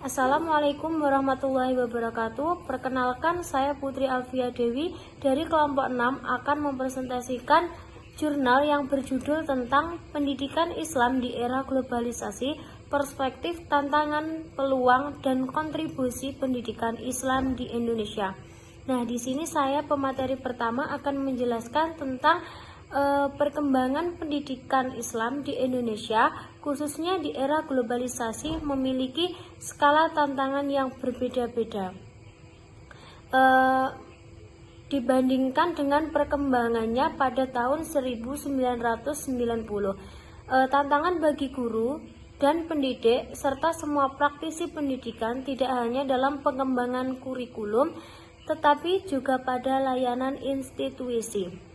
Assalamualaikum warahmatullahi wabarakatuh. Perkenalkan, saya Putri Alfia Dewi dari kelompok 6 akan mempresentasikan jurnal yang berjudul tentang pendidikan Islam di era globalisasi, perspektif, tantangan, peluang, dan kontribusi pendidikan Islam di Indonesia. Nah, di sini saya pemateri pertama akan menjelaskan tentang perkembangan pendidikan Islam di Indonesia, khususnya di era globalisasi, memiliki skala tantangan yang berbeda-beda dibandingkan dengan perkembangannya pada tahun 1990. Tantangan bagi guru dan pendidik serta semua praktisi pendidikan tidak hanya dalam pengembangan kurikulum, tetapi juga pada layanan institusi.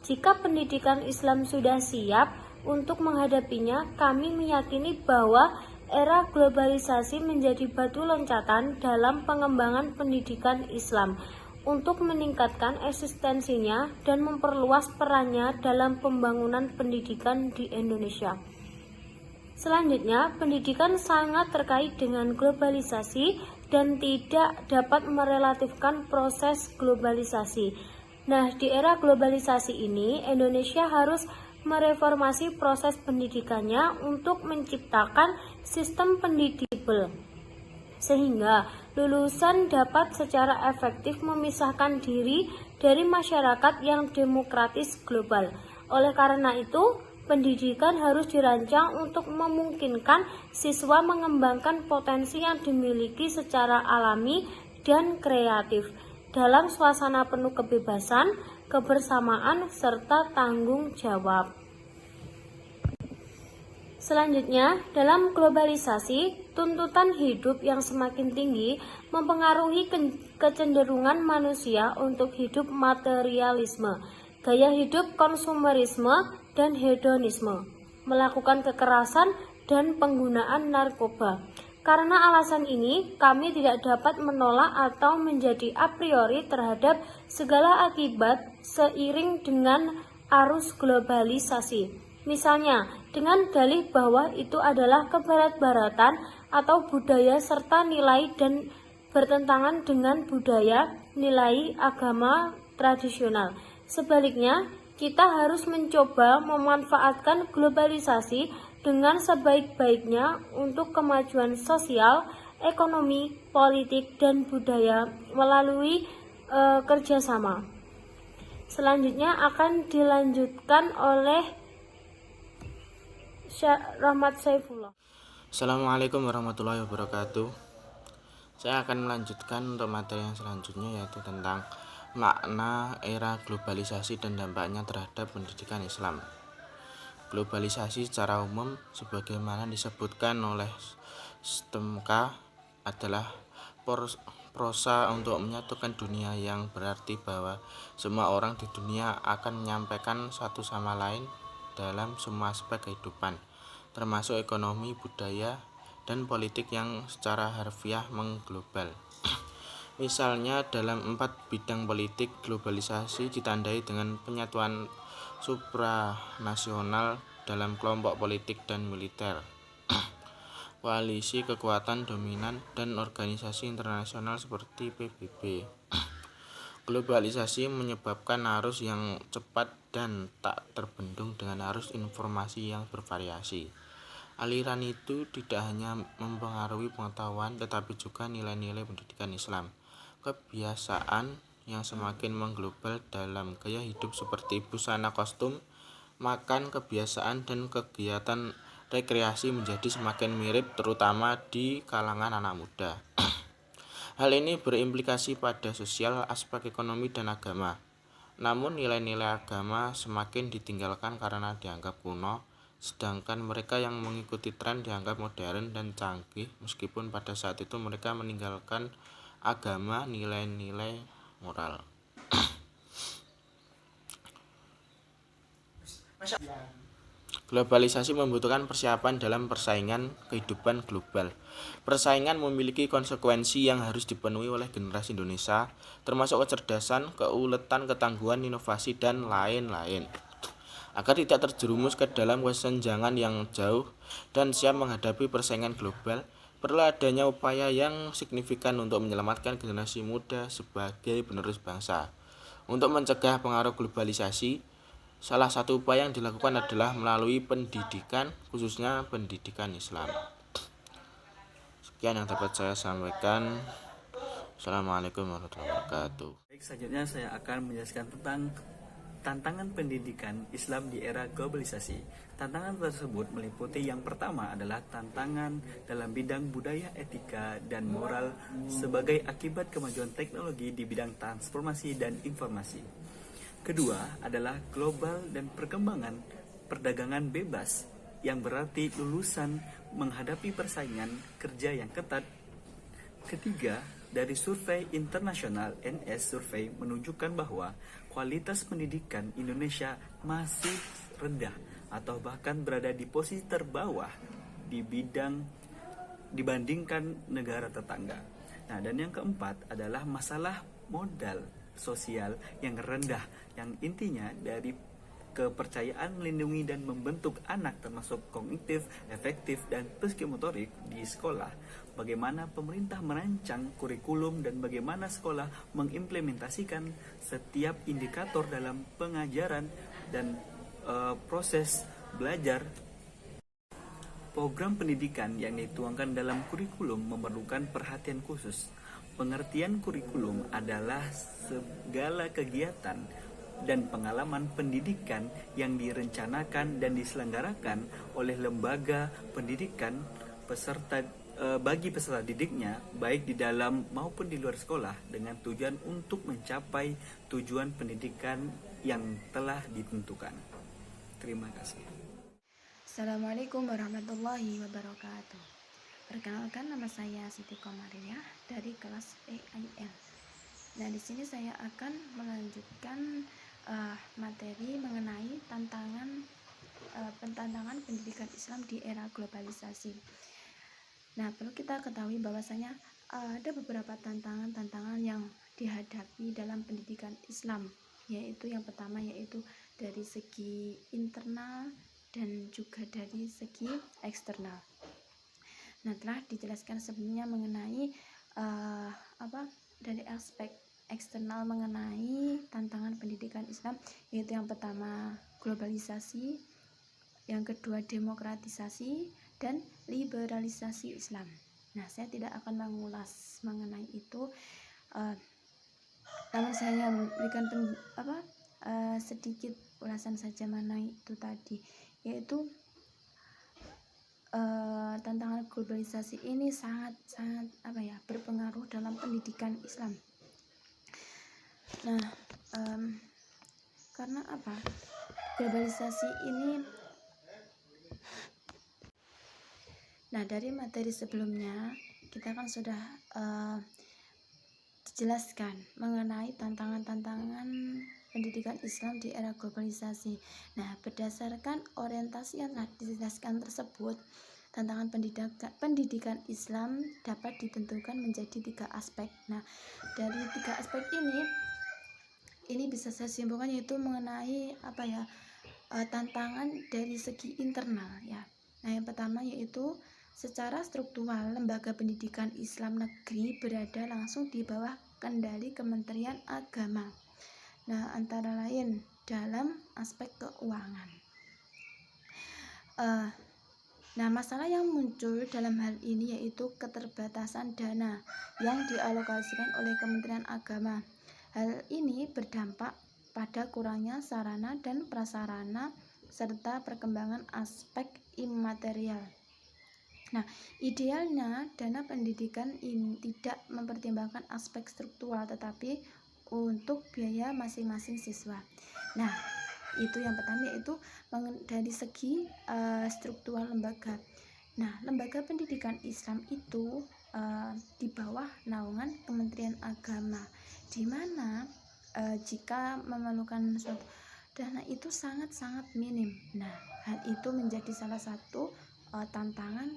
Jika pendidikan Islam sudah siap untuk menghadapinya, kami meyakini bahwa era globalisasi menjadi batu loncatan dalam pengembangan pendidikan Islam untuk meningkatkan eksistensinya dan memperluas perannya dalam pembangunan pendidikan di Indonesia. Selanjutnya, pendidikan sangat terkait dengan globalisasi dan tidak dapat merelatifkan proses globalisasi. Nah, di era globalisasi ini, Indonesia harus mereformasi proses pendidikannya untuk menciptakan sistem pendidibel, sehingga lulusan dapat secara efektif memisahkan diri dari masyarakat yang demokratis global. Oleh karena itu, pendidikan harus dirancang untuk memungkinkan siswa mengembangkan potensi yang dimiliki secara alami dan kreatif dalam suasana penuh kebebasan, kebersamaan, serta tanggung jawab. Selanjutnya, dalam globalisasi, tuntutan hidup yang semakin tinggi mempengaruhi kecenderungan manusia untuk hidup materialisme, gaya hidup konsumerisme, dan hedonisme, melakukan kekerasan, dan penggunaan narkoba. Karena alasan ini, kami tidak dapat menolak atau menjadi a priori terhadap segala akibat seiring dengan arus globalisasi. Misalnya, dengan dalih bahwa itu adalah kebarat-baratan atau budaya serta nilai dan bertentangan dengan budaya nilai agama tradisional. Sebaliknya, kita harus mencoba memanfaatkan globalisasi dengan sebaik-baiknya untuk kemajuan sosial, ekonomi, politik, dan budaya melalui kerjasama. Selanjutnya akan dilanjutkan oleh Rahmat Saifullah. Assalamualaikum warahmatullahi wabarakatuh. Saya akan melanjutkan untuk materi yang selanjutnya, yaitu tentang makna era globalisasi dan dampaknya terhadap pendidikan Islam. Globalisasi secara umum, sebagaimana disebutkan oleh Stemka, adalah prosa untuk menyatukan dunia, yang berarti bahwa semua orang di dunia akan menyampaikan satu sama lain dalam semua aspek kehidupan, termasuk ekonomi, budaya, dan politik yang secara harfiah mengglobal. Misalnya, dalam 4 bidang politik, globalisasi ditandai dengan penyatuan supranasional dalam kelompok politik dan militer, koalisi kekuatan dominan, dan organisasi internasional seperti PBB. Globalisasi menyebabkan arus yang cepat dan tak terbendung dengan arus informasi yang bervariasi. Aliran itu tidak hanya mempengaruhi pengetahuan, tetapi juga nilai-nilai pendidikan Islam. Kebiasaan yang semakin mengglobal dalam gaya hidup seperti busana kostum, makan, kebiasaan, dan kegiatan rekreasi menjadi semakin mirip, terutama di kalangan anak muda. Hal ini berimplikasi pada sosial, aspek ekonomi, dan agama. Namun nilai-nilai agama semakin ditinggalkan karena dianggap kuno, sedangkan mereka yang mengikuti tren dianggap modern dan canggih, meskipun pada saat itu mereka meninggalkan agama, nilai-nilai moral. Globalisasi membutuhkan persiapan dalam persaingan kehidupan global. Persaingan memiliki konsekuensi yang harus dipenuhi oleh generasi Indonesia, termasuk kecerdasan, keuletan, ketangguhan, inovasi, dan lain-lain, agar tidak terjerumus ke dalam kesenjangan yang jauh dan siap menghadapi persaingan global. Perlu adanya upaya yang signifikan untuk menyelamatkan generasi muda sebagai penerus bangsa. Untuk mencegah pengaruh globalisasi, salah satu upaya yang dilakukan adalah melalui pendidikan, khususnya pendidikan Islam. Sekian yang dapat saya sampaikan. Assalamualaikum warahmatullahi wabarakatuh. Baik, selanjutnya saya akan menjelaskan tentang tantangan pendidikan Islam di era globalisasi. Tantangan tersebut meliputi yang pertama adalah tantangan dalam bidang budaya, etika, dan moral sebagai akibat kemajuan teknologi di bidang transformasi dan informasi. Kedua adalah global dan perkembangan perdagangan bebas, yang berarti lulusan menghadapi persaingan kerja yang ketat. Ketiga, dari survei internasional NS Survey menunjukkan bahwa kualitas pendidikan Indonesia masih rendah atau bahkan berada di posisi terbawah dibandingkan negara tetangga. Nah, dan yang keempat adalah masalah modal sosial yang rendah, yang intinya dari kepercayaan melindungi dan membentuk anak termasuk kognitif, efektif, dan psikomotorik di sekolah. Bagaimana pemerintah merancang kurikulum dan bagaimana sekolah mengimplementasikan setiap indikator dalam pengajaran dan proses belajar. Program pendidikan yang dituangkan dalam kurikulum memerlukan perhatian khusus. Pengertian kurikulum adalah segala kegiatan dan pengalaman pendidikan yang direncanakan dan diselenggarakan oleh lembaga pendidikan bagi peserta didiknya, baik di dalam maupun di luar sekolah, dengan tujuan untuk mencapai tujuan pendidikan yang telah ditentukan. Terima kasih. Assalamualaikum warahmatullahi wabarakatuh. Perkenalkan, nama saya Siti Komaria dari kelas EIL. Nah, di sini saya akan melanjutkan materi mengenai tantangan pendidikan Islam di era globalisasi. Nah, perlu kita ketahui bahwasanya ada beberapa tantangan yang dihadapi dalam pendidikan Islam, yaitu yang pertama yaitu dari segi internal dan juga dari segi eksternal. Nah, telah dijelaskan sebelumnya mengenai dari aspek eksternal mengenai tantangan pendidikan Islam, yaitu yang pertama globalisasi, yang kedua demokratisasi, dan liberalisasi Islam. Nah, saya tidak akan mengulas mengenai itu, namun saya memberikan sedikit ulasan saja mengenai itu tadi, yaitu tantangan globalisasi ini sangat berpengaruh dalam pendidikan Islam. Nah, karena apa? Globalisasi ini. Nah, dari materi sebelumnya kita kan sudah dijelaskan mengenai tantangan-tantangan pendidikan Islam di era globalisasi. Nah, berdasarkan orientasi yang telah dijelaskan tersebut, tantangan pendidikan Islam dapat ditentukan menjadi 3 aspek. Nah, dari 3 aspek ini bisa saya simpulkan yaitu mengenai tantangan dari segi internal ya. Nah, yang pertama yaitu secara struktural lembaga pendidikan Islam negeri berada langsung di bawah kendali Kementerian Agama. Nah, antara lain dalam aspek keuangan. Nah, masalah yang muncul dalam hal ini yaitu keterbatasan dana yang dialokasikan oleh Kementerian Agama. Hal ini berdampak pada kurangnya sarana dan prasarana serta perkembangan aspek imaterial. Nah, idealnya dana pendidikan ini tidak mempertimbangkan aspek struktural tetapi untuk biaya masing-masing siswa. Nah, itu yang pertama yaitu dari segi struktural lembaga. Nah, lembaga pendidikan Islam itu di bawah naungan Kementerian Agama, di mana jika memerlukan suatu dana itu sangat-sangat minim. Nah, hal itu menjadi salah satu tantangan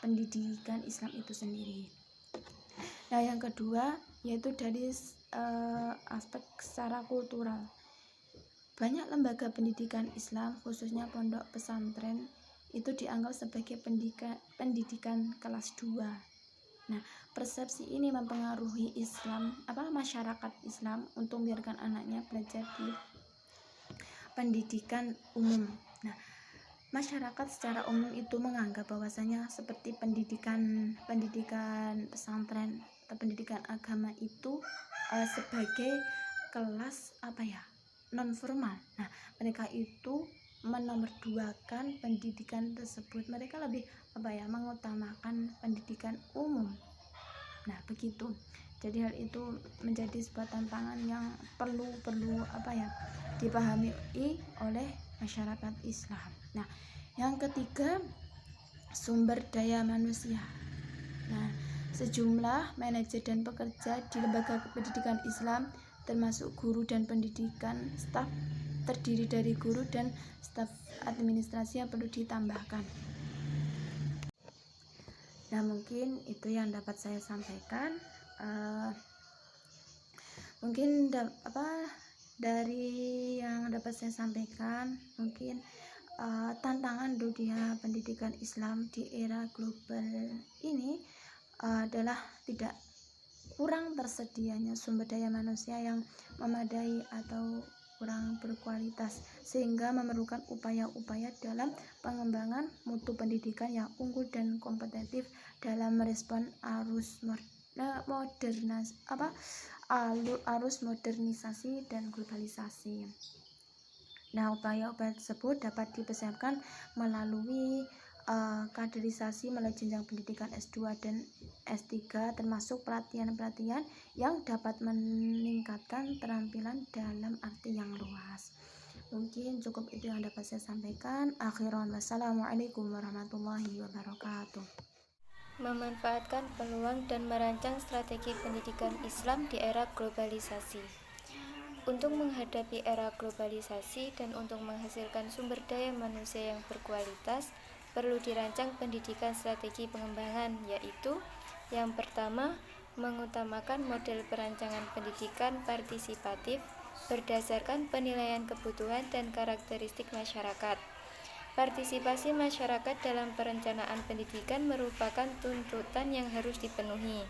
pendidikan Islam itu sendiri. Nah, yang kedua yaitu dari aspek secara kultural. Banyak lembaga pendidikan Islam, khususnya pondok pesantren, itu dianggap sebagai pendidikan kelas 2. Nah, persepsi ini mempengaruhi masyarakat Islam untuk membiarkan anaknya belajar di pendidikan umum. Nah, masyarakat secara umum itu menganggap bahwasanya seperti pendidikan pesantren atau pendidikan agama itu sebagai kelas non formal. Nah, mereka itu menomorduakan pendidikan tersebut. Mereka lebih mengutamakan pendidikan umum. Nah, begitu. Jadi hal itu menjadi sebuah tantangan yang perlu dipahami oleh masyarakat Islam. Nah, yang ketiga, sumber daya manusia. Nah, sejumlah manajer dan pekerja di lembaga pendidikan Islam termasuk guru dan pendidikan, staf terdiri dari guru dan staf administrasi yang perlu ditambahkan. Nah, mungkin itu yang dapat saya sampaikan. Dari yang dapat saya sampaikan, mungkin tantangan dunia pendidikan Islam di era global ini adalah tidak kurang tersedianya sumber daya manusia yang memadai atau kurang berkualitas, sehingga memerlukan upaya-upaya dalam pengembangan mutu pendidikan yang unggul dan kompetitif dalam merespon arus modernisasi dan globalisasi. Nah, upaya-upaya tersebut dapat dipersiapkan melalui kaderisasi melalui jenjang pendidikan S2 dan S3, termasuk pelatihan-pelatihan yang dapat meningkatkan keterampilan dalam arti yang luas. Mungkin cukup itu yang dapat saya sampaikan. Akhiran, wassalamualaikum warahmatullahi wabarakatuh. Memanfaatkan peluang dan merancang strategi pendidikan Islam di era globalisasi. Untuk menghadapi era globalisasi dan untuk menghasilkan sumber daya manusia yang berkualitas, perlu dirancang pendidikan strategi pengembangan, yaitu yang pertama, mengutamakan model perancangan pendidikan partisipatif berdasarkan penilaian kebutuhan dan karakteristik masyarakat. Partisipasi masyarakat dalam perencanaan pendidikan merupakan tuntutan yang harus dipenuhi.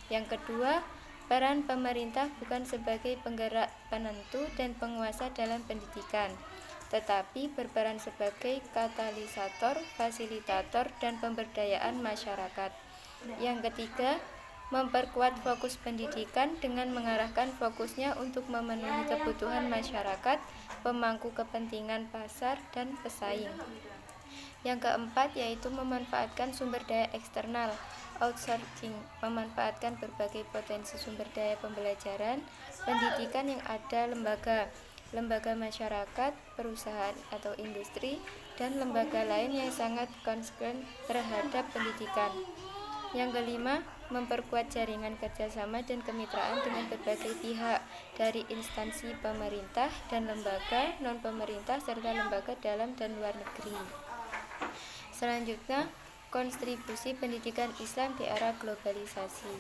Yang kedua, peran pemerintah bukan sebagai penggerak penentu dan penguasa dalam pendidikan, tetapi berperan sebagai katalisator, fasilitator, dan pemberdayaan masyarakat. Yang ketiga, memperkuat fokus pendidikan dengan mengarahkan fokusnya untuk memenuhi kebutuhan masyarakat, pemangku kepentingan pasar, dan pesaing. Yang keempat yaitu memanfaatkan sumber daya eksternal, outsourcing, memanfaatkan berbagai potensi sumber daya pembelajaran, pendidikan yang ada, lembaga masyarakat, perusahaan atau industri, dan lembaga lain yang sangat konsen terhadap pendidikan. Yang kelima, memperkuat jaringan kerjasama dan kemitraan dengan berbagai pihak dari instansi pemerintah dan lembaga non-pemerintah serta lembaga dalam dan luar negeri. Selanjutnya, kontribusi pendidikan Islam di era globalisasi.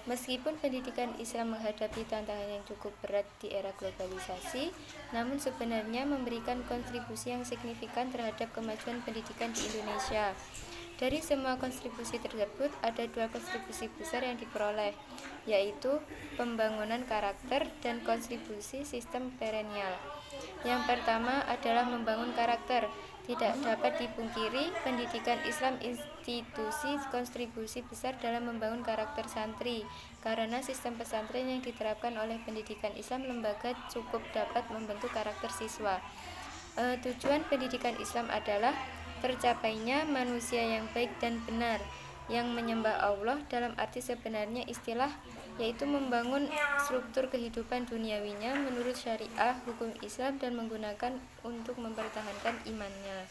Meskipun pendidikan Islam menghadapi tantangan yang cukup berat di era globalisasi, namun sebenarnya memberikan kontribusi yang signifikan terhadap kemajuan pendidikan di Indonesia. Dari semua kontribusi tersebut, ada dua kontribusi besar yang diperoleh, yaitu pembangunan karakter dan kontribusi sistem perennial. Yang pertama adalah membangun karakter. Tidak dapat dipungkiri, pendidikan Islam institusi kontribusi besar dalam membangun karakter santri, karena sistem pesantren yang diterapkan oleh pendidikan Islam lembaga cukup dapat membentuk karakter siswa. Tujuan pendidikan Islam adalah tercapainya manusia yang baik dan benar, yang menyembah Allah dalam arti sebenarnya istilah, yaitu membangun struktur kehidupan duniawinya menurut syariah hukum Islam dan menggunakan untuk mempertahankan imannya.